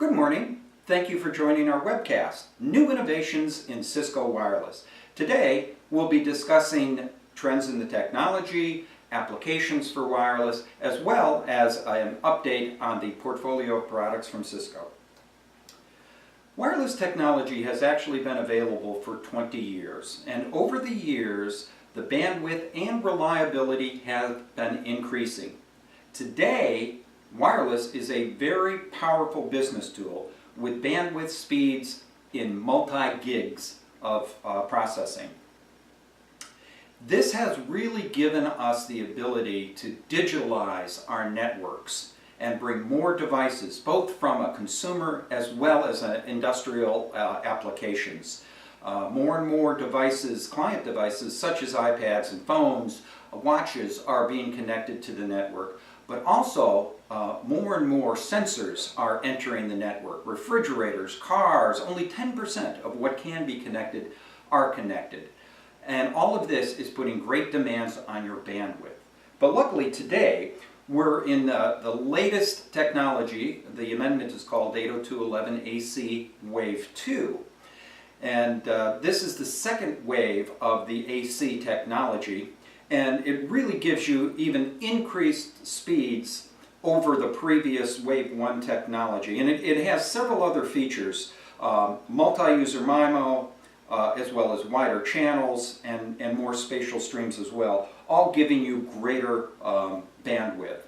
Good morning. Thank you for joining our webcast, New Innovations in Cisco Wireless. Today, we'll be discussing trends in the technology, applications for wireless, as well as an update on the portfolio of products from Cisco. Wireless technology has actually been available for 20 years, and over the years, the bandwidth and reliability have been increasing. Today, wireless is a very powerful business tool with bandwidth speeds in multi-gigs of processing. This has really given us the ability to digitalize our networks and bring more devices, both from a consumer as well as industrial applications. More and more devices, client devices such as iPads and phones, watches are being connected to the network. But also, more and more sensors are entering the network. Refrigerators, cars, only 10% of what can be connected are connected. And all of this is putting great demands on your bandwidth. But luckily today, we're in the latest technology. The amendment is called 802.11ac Wave 2. And this is the second wave of the AC technology. And it really gives you even increased speeds over the previous Wave 1 technology. And it has several other features, multi-user MIMO, as well as wider channels and more spatial streams as well, all giving you greater bandwidth.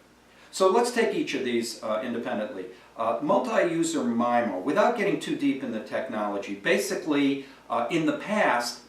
So let's take each of these independently. Multi-user MIMO, without getting too deep in the technology, basically in the past,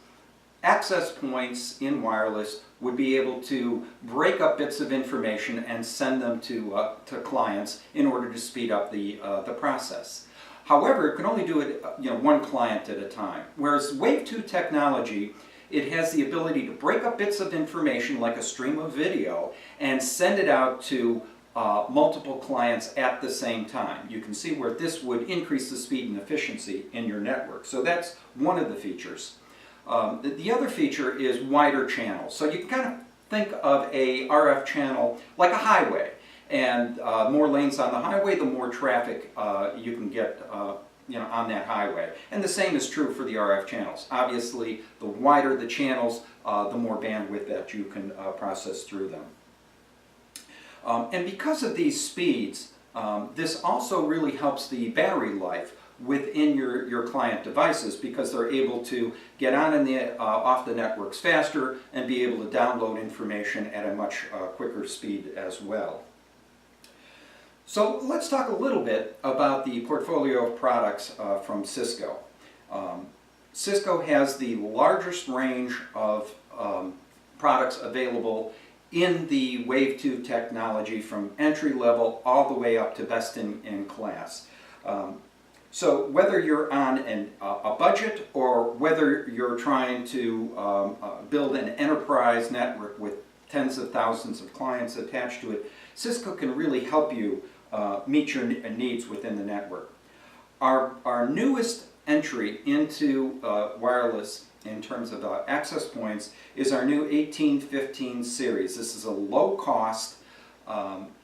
access points in wireless would be able to break up bits of information and send them to clients in order to speed up the process. However, it can only do it one client at a time. Whereas Wave 2 technology, it has the ability to break up bits of information like a stream of video and send it out to multiple clients at the same time. You can see where this would increase the speed and efficiency in your network. So that's one of the features. The other feature is wider channels. So you can kind of think of a RF channel like a highway. And more lanes on the highway, the more traffic you can get on that highway. And the same is true for the RF channels. Obviously, the wider the channels, the more bandwidth that you can process through them. And because of these speeds, this also really helps the battery life within your client devices, because they're able to get on and off the networks faster and be able to download information at a much quicker speed as well. So let's talk a little bit about the portfolio of products from Cisco. Cisco has the largest range of products available in the Wave 2 technology, from entry level all the way up to best in class. So whether you're on a budget or whether you're trying to build an enterprise network with tens of thousands of clients attached to it, Cisco can really help you meet your needs within the network. Our newest entry into wireless in terms of access points is our new 1815 series. This is a low-cost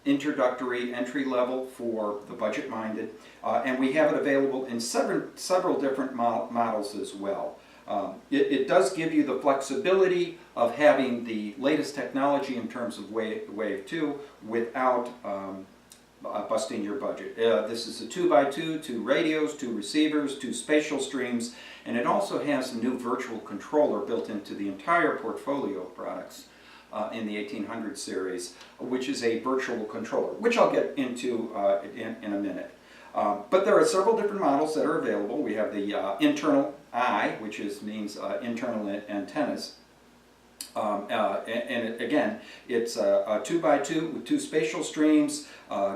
introductory entry level for the budget-minded, and we have it available in several different models as well. It does give you the flexibility of having the latest technology in terms of Wave 2 without busting your budget. This is a 2x2, 2 radios, 2 receivers, 2 spatial streams, and it also has a new virtual controller built into the entire portfolio of products in the 1800 series, which is a virtual controller, which I'll get into in a minute. But there are several different models that are available. We have the internal I, which means internal antennas. And again, it's a 2x2 with 2 spatial streams,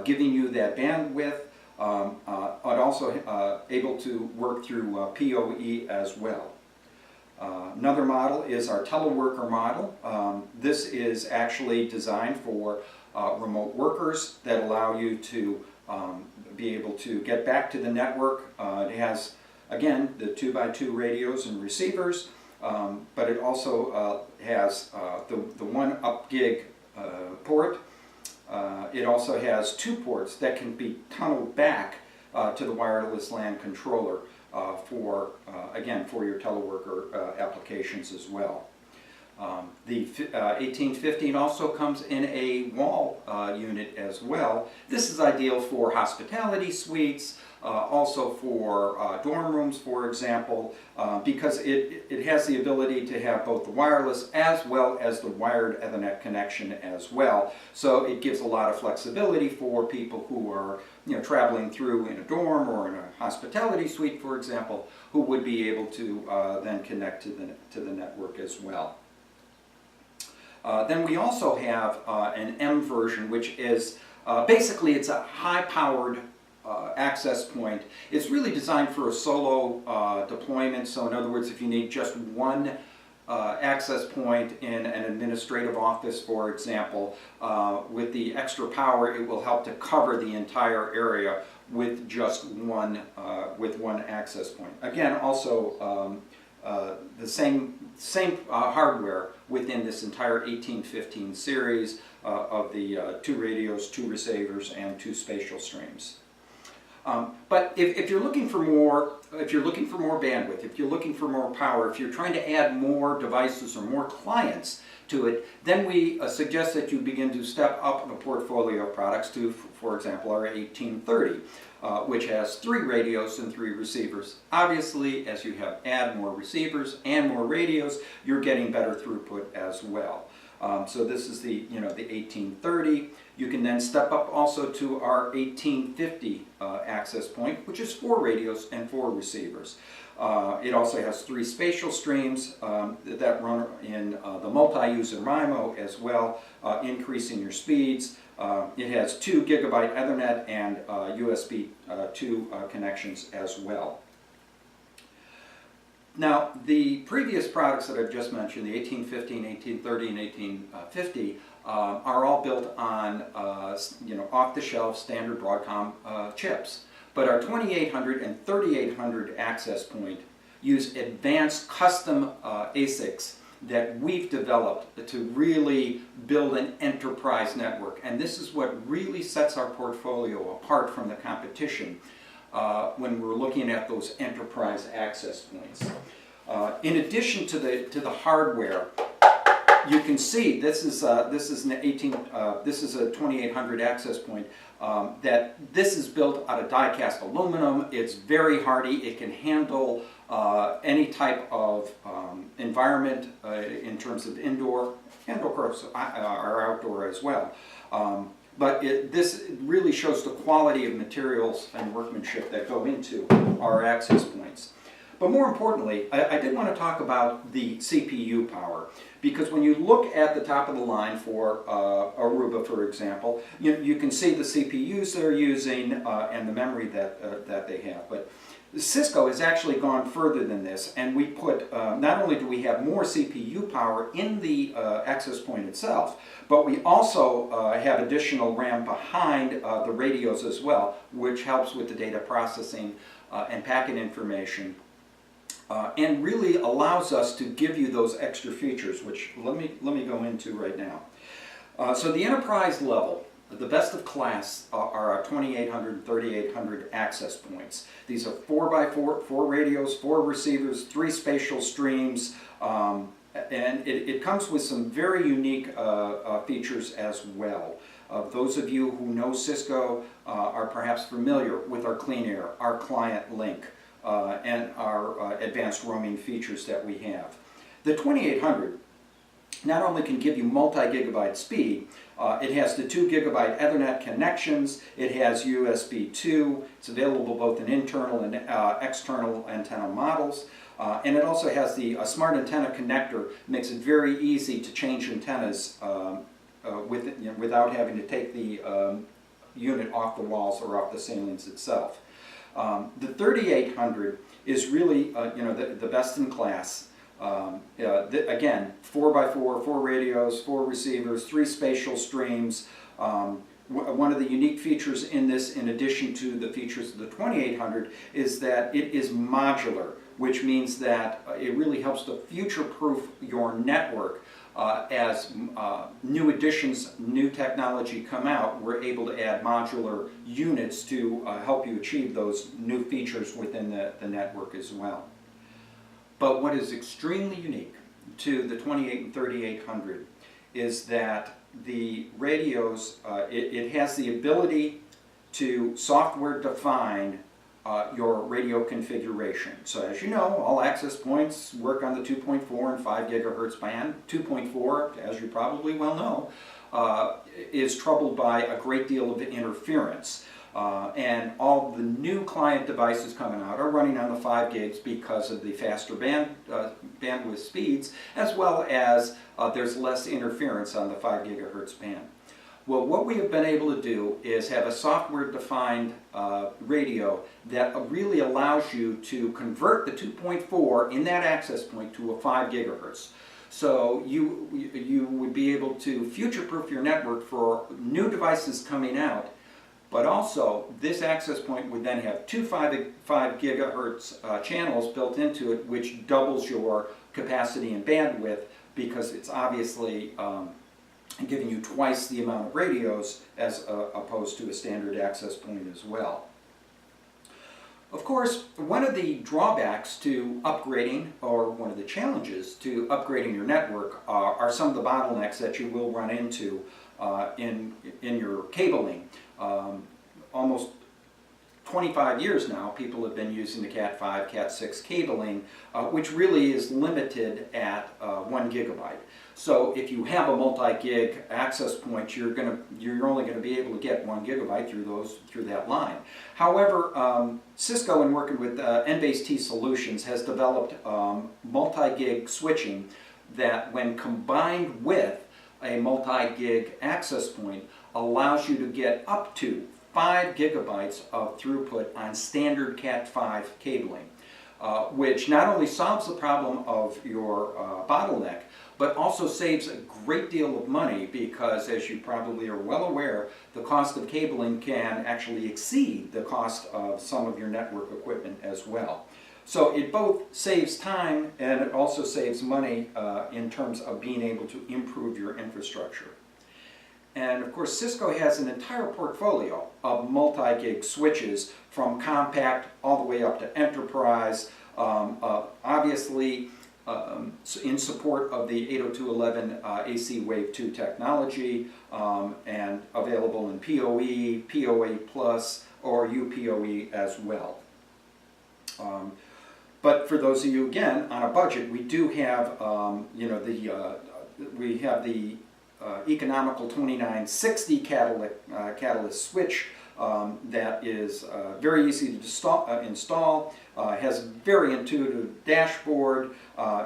giving you that bandwidth, and also able to work through PoE as well. Another model is our teleworker model. This is actually designed for remote workers that allow you to be able to get back to the network. It has, again, the 2x2 radios and receivers, but it also has the 1 up gig port. It also has 2 ports that can be tunneled back to the wireless LAN controller again, for your teleworker applications as well. The 1815 also comes in a wall unit as well. This is ideal for hospitality suites, also for dorm rooms, for example, because it has the ability to have both the wireless as well as the wired Ethernet connection as well. So it gives a lot of flexibility for people who are traveling through in a dorm or in a hospitality suite, for example, who would be able to then connect to the network as well. Then we also have an M version, which is basically it's a high-powered access point. It's really designed for a solo deployment. So in other words, if you need just one access point in an administrative office, for example, with the extra power, it will help to cover the entire area with just one access point. Again, also the same hardware within this entire 1815 series of the 2 radios, 2 receivers, and 2 spatial streams. But if you're looking for more, bandwidth, if you're looking for more power, if you're trying to add more devices or more clients to it, then we suggest that you begin to step up the portfolio of products to, for example, our 1830, which has 3 radios and 3 receivers. Obviously, as you add more receivers and more radios, you're getting better throughput as well. So this is the 1830. You can then step up also to our 1850 access point, which is 4 radios and 4 receivers. It also has 3 spatial streams that run in the multi-user MIMO as well, increasing your speeds. It has 2 gigabit Ethernet and USB 2 connections as well. Now, the previous products that I've just mentioned, the 1815, 1830, and 1850, are all built on off-the-shelf standard Broadcom chips. But our 2800 and 3800 access point use advanced custom ASICs that we've developed to really build an enterprise network. And this is what really sets our portfolio apart from the competition when we're looking at those enterprise access points. In addition to the hardware, you can see this is a 2800 access point. That this is built out of die-cast aluminum. It's very hardy. It can handle any type of environment in terms of indoor and of course our outdoor as well. But this really shows the quality of materials and workmanship that go into our access points. But more importantly, I did want to talk about the CPU power, because when you look at the top of the line for Aruba, for example, you can see the CPUs they're using and the memory that they have. But Cisco has actually gone further than this, and we put, not only do we have more CPU power in the access point itself, but we also have additional RAM behind the radios as well, which helps with the data processing and packet information. And really allows us to give you those extra features, which let me go into right now. So the enterprise level, the best of class, are our 2800 and 3800 access points. These are 4x4, 4 radios, 4 receivers, 3 spatial streams, and it comes with some very unique features as well. Those of you who know Cisco are perhaps familiar with our Clean Air, our Client Link, and our advanced roaming features that we have. The 2800 not only can give you multi-gigabyte speed, it has the 2 gigabit Ethernet connections, it has USB 2, it's available both in internal and external antenna models, and it also has the smart antenna connector, makes it very easy to change antennas without having to take the unit off the walls or off the ceilings itself. The 3800 is really the best in class. Again, 4x4, 4 radios, 4 receivers, 3 spatial streams. One of the unique features in this, in addition to the features of the 2800, is that it is modular, which means that it really helps to future-proof your network as new additions, new technology come out, we're able to add modular units to help you achieve those new features within the network as well. But what is extremely unique to the 28 and 3800 is that the radios, it has the ability to software define your radio configuration. So as you know, all access points work on the 2.4 and 5 gigahertz band. 2.4, as you probably well know, is troubled by a great deal of interference. And all the new client devices coming out are running on the 5 gigs because of the faster bandwidth speeds, as well as there's less interference on the 5 gigahertz band. Well, what we have been able to do is have a software-defined radio that really allows you to convert the 2.4 in that access point to a 5 gigahertz. So you would be able to future-proof your network for new devices coming out, but also this access point would then have two 5 gigahertz channels built into it, which doubles your capacity and bandwidth, because it's obviously giving you twice the amount of radios as opposed to a standard access point as well. Of course, one of the drawbacks to upgrading, or one of the challenges to upgrading your network, are some of the bottlenecks that you will run into in your cabling. Almost 25 years now, people have been using the Cat5, Cat6 cabling, which really is limited at 1 gigabyte. So if you have a multi-gig access point, you're only going to be able to get 1 gigabyte through that line. However, Cisco, in working with N-Base-T Solutions, has developed multi-gig switching that, when combined with a multi-gig access point, allows you to get up to 5 gigabytes of throughput on standard Cat5 cabling, which not only solves the problem of your bottleneck, but also saves a great deal of money, because, as you probably are well aware, the cost of cabling can actually exceed the cost of some of your network equipment as well. So it both saves time and it also saves money in terms of being able to improve your infrastructure. And of course, Cisco has an entire portfolio of multi-gig switches, from compact all the way up to enterprise, obviously in support of the 802.11 AC Wave 2 technology, and available in PoE, PoE Plus, or UPoE as well. But for those of you, again, on a budget, we do have, we have the economical 2960 catalyst switch that is very easy to install, has a very intuitive dashboard,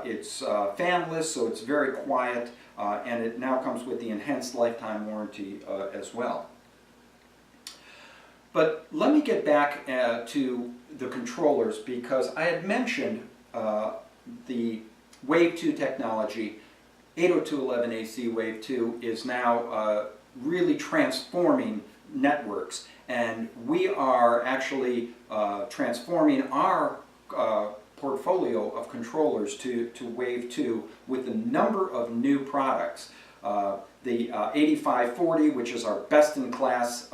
it's fanless, so it's very quiet, and it now comes with the enhanced lifetime warranty as well. But let me get back to the controllers, because I had mentioned the Wave 2 technology. 802.11 AC Wave 2 is now really transforming networks, and we are actually transforming our portfolio of controllers to Wave 2 with a number of new products. The 8540, which is our best-in-class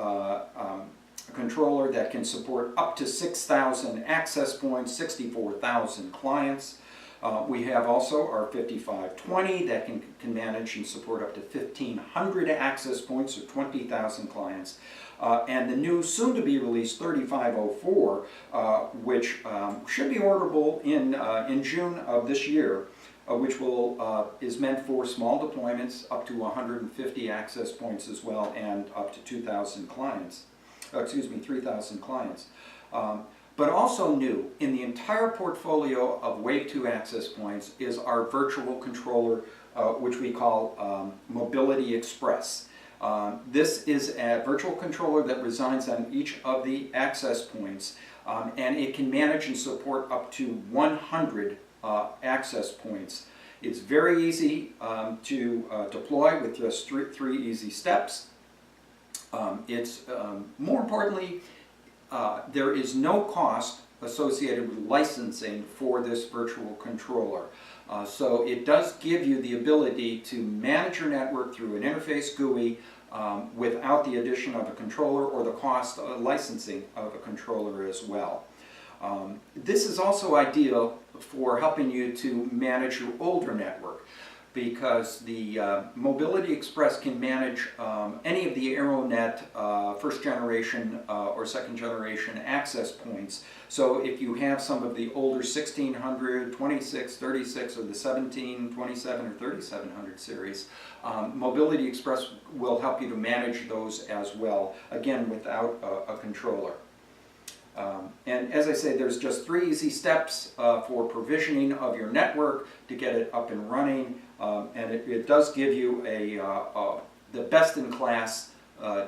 controller that can support up to 6,000 access points, 64,000 clients. We have also our 5520 that can manage and support up to 1,500 access points, or 20,000 clients. And the new, soon-to-be released 3504, which should be orderable in June of this year, which is meant for small deployments up to 150 access points as well, and up to 2,000 clients. 3,000 clients. But also new in the entire portfolio of Wave 2 access points is our virtual controller, which we call Mobility Express. This is a virtual controller that resides on each of the access points, and it can manage and support up to 100 access points. It's very easy to deploy with just three easy steps. More importantly, there is no cost associated with licensing for this virtual controller. So it does give you the ability to manage your network through an interface GUI without the addition of a controller or the cost of licensing of a controller as well. This is also ideal for helping you to manage your older network, because the Mobility Express can manage any of the AeroNet first generation or second generation access points. So if you have some of the older 1600, 26, 36, or the 17, 27, or 3700 series, Mobility Express will help you to manage those as well, again without a controller. And as I say, there's just 3 easy steps for provisioning of your network to get it up and running, and it does give you the best-in-class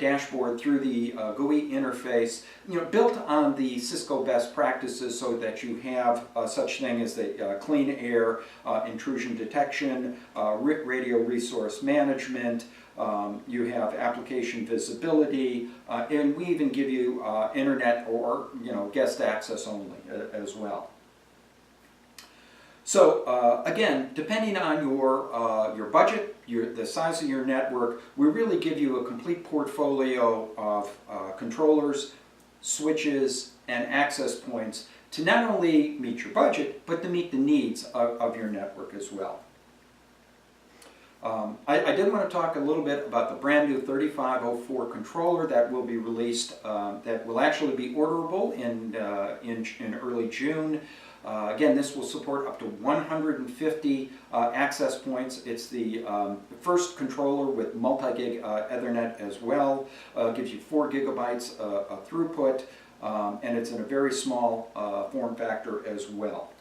dashboard through the GUI interface, built on the Cisco best practices, so that you have such thing as the clean air, intrusion detection, radio resource management. You have application visibility, and we even give you internet or guest access only as well. So again, depending on your budget, the size of your network, we really give you a complete portfolio of controllers, switches, and access points to not only meet your budget, but to meet the needs of your network as well. I did want to talk a little bit about the brand new 3504 controller that will be released, that will actually be orderable in early June. Again, this will support up to 150 access points. It's the first controller with multi-gig Ethernet as well. Gives you 4 gigabytes of throughput, and it's in a very small form factor as well.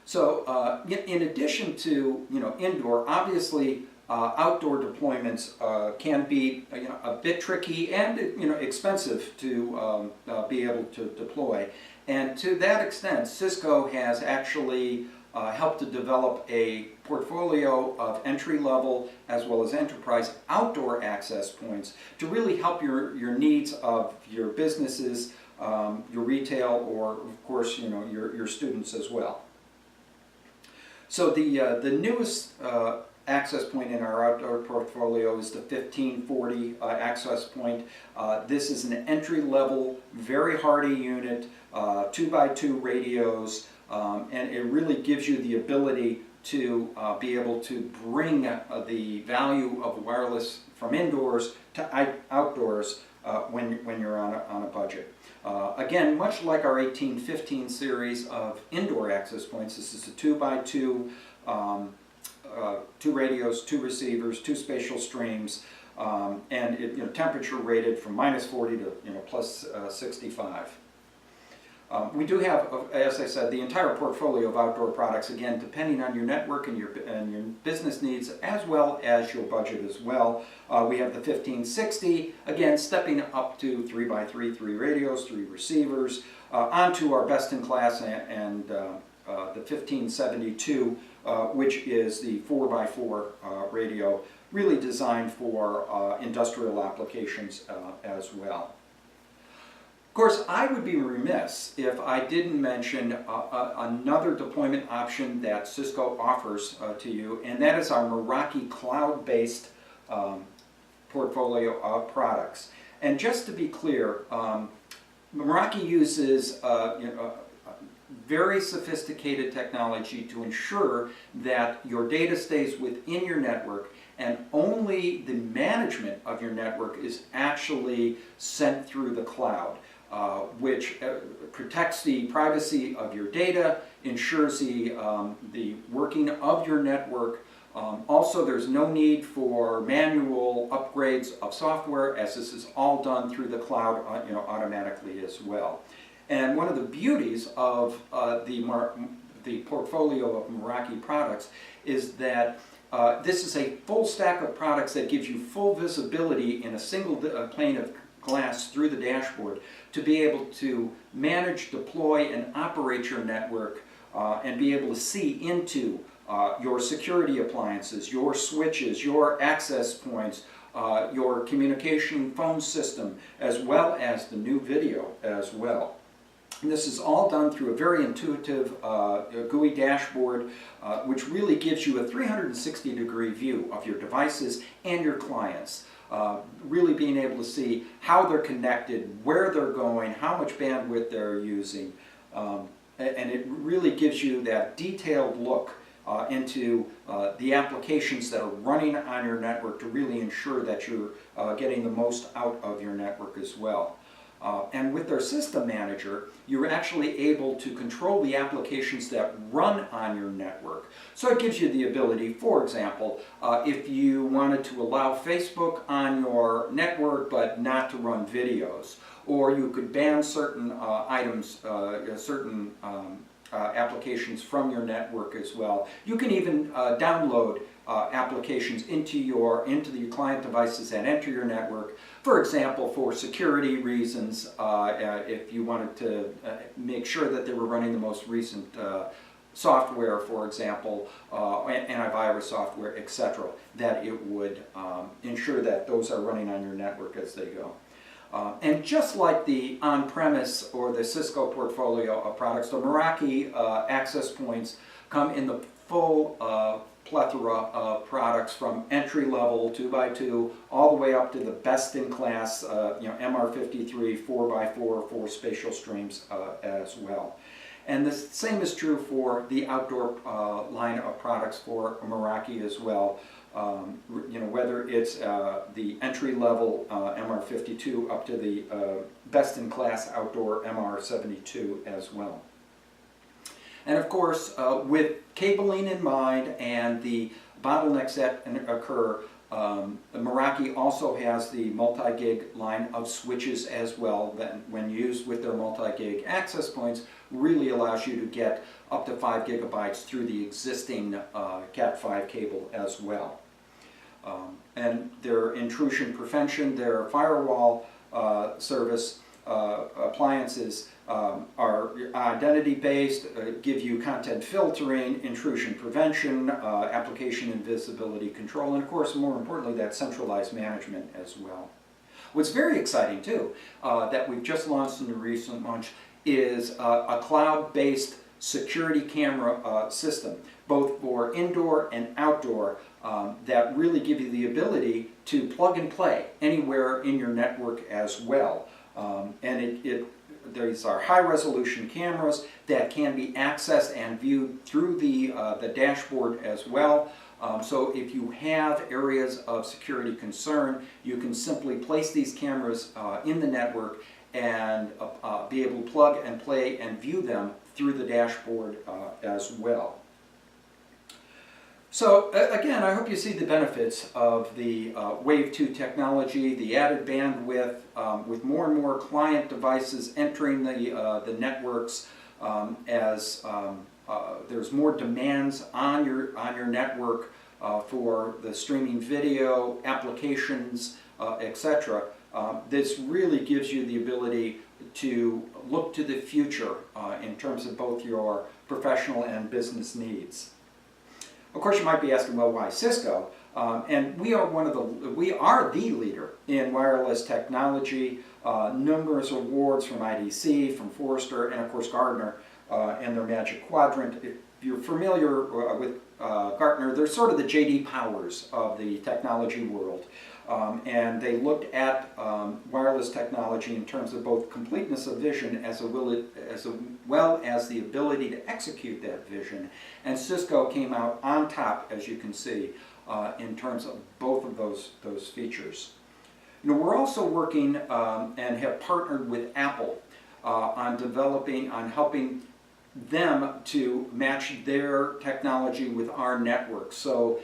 So in addition to indoor, obviously outdoor deployments can be a bit tricky and expensive to be able to deploy. And to that extent, Cisco has actually helped to develop a portfolio of entry-level as well as enterprise outdoor access points to really help your needs of your businesses, your retail, or of course your students as well. So the newest access point in our outdoor portfolio is the 1540 access point. This is an entry-level, very hardy unit, 2x2 radios, and it really gives you the ability to be able to bring the value of wireless from indoors to outdoors when you're on a budget. Again, much like our 1815 series of indoor access points, this is a 2x2, 2 radios, 2 receivers, 2 spatial streams, and it temperature rated from -40 to plus 65. We do have, as I said, the entire portfolio of outdoor products, again, depending on your network and your business needs, as well as your budget as well. We have the 1560, again, stepping up to 3x3, 3 radios, 3 receivers, onto our best-in-class and the 1572, which is the 4x4 radio, really designed for industrial applications as well. Of course, I would be remiss if I didn't mention another deployment option that Cisco offers to you, and that is our Meraki cloud-based portfolio of products. And just to be clear, Meraki uses very sophisticated technology to ensure that your data stays within your network, and only the management of your network is actually sent through the cloud. Which protects the privacy of your data, ensures the working of your network. Also, there's no need for manual upgrades of software, as this is all done through the cloud, automatically as well. And one of the beauties of the portfolio of Meraki products is that this is a full stack of products that gives you full visibility in a single pane of glass through the dashboard to be able to manage, deploy, and operate your network, and be able to see into your security appliances, your switches, your access points, your communication phone system, as well as the new video as well. And this is all done through a very intuitive GUI dashboard, which really gives you a 360-degree view of your devices and your clients. Really being able to see how they're connected, where they're going, how much bandwidth they're using. And it really gives you that detailed look into the applications that are running on your network to really ensure that you're getting the most out of your network as well. And with their system manager, you're actually able to control the applications that run on your network. So it gives you the ability, for example, if you wanted to allow Facebook on your network but not to run videos, or you could ban certain items, certain applications from your network as well. You can even download applications into the client devices that enter your network. For example, for security reasons, if you wanted to make sure that they were running the most recent software, for example, antivirus software, etc., that it would ensure that those are running on your network as they go. And just like the on-premise or the Cisco portfolio of products, the Meraki access points come in the full plethora of products, from entry-level 2x2 all the way up to the best-in-class MR53 4x4 for spatial streams as well. And the same is true for the outdoor line of products for Meraki as well. Whether it's the entry-level MR52 up to the best-in-class outdoor MR72 as well. And of course, with cabling in mind and the bottlenecks that occur, Meraki also has the multi-gig line of switches as well that, when used with their multi-gig access points, really allows you to get up to 5 gigabytes through the existing Cat5 cable as well. And their intrusion prevention, their firewall service appliances are identity-based, give you content filtering, intrusion prevention, application invisibility control, and of course, more importantly, that centralized management as well. What's very exciting too, that we've just launched in the recent months, is a cloud-based security camera system, both for indoor and outdoor, that really give you the ability to plug and play anywhere in your network as well. These are high-resolution cameras that can be accessed and viewed through the dashboard as well. So if you have areas of security concern, you can simply place these cameras in the network and be able to plug and play and view them through the dashboard as well. So again, I hope you see the benefits of the Wave 2 technology, the added bandwidth, with more and more client devices entering the networks as there's more demands on your network for the streaming video, applications, etc. This really gives you the ability to look to the future in terms of both your professional and business needs. Of course, you might be asking, well, why Cisco? And we are the leader in wireless technology. Numerous awards from IDC, from Forrester, and of course Gartner and their Magic Quadrant. If you're familiar with Gartner, they're sort of the J.D. Powers of the technology world. And they looked at wireless technology in terms of both completeness of vision as well as the ability to execute that vision. And Cisco came out on top, as you can see, in terms of both of those features. We're also working and have partnered with Apple on helping them to match their technology with our network. So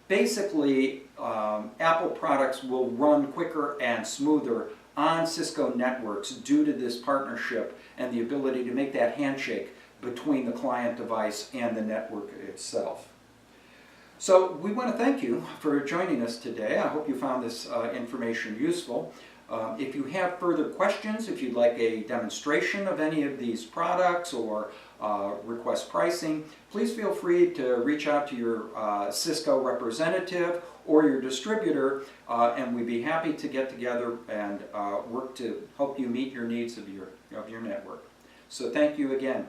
basically, Apple products will run quicker and smoother on Cisco networks due to this partnership and the ability to make that handshake between the client device and the network itself. So we want to thank you for joining us today. I hope you found this information useful. If you have further questions, if you'd like a demonstration of any of these products or request pricing, please feel free to reach out to your Cisco representative or your distributor, and we'd be happy to get together and work to help you meet your needs of your network. So thank you again.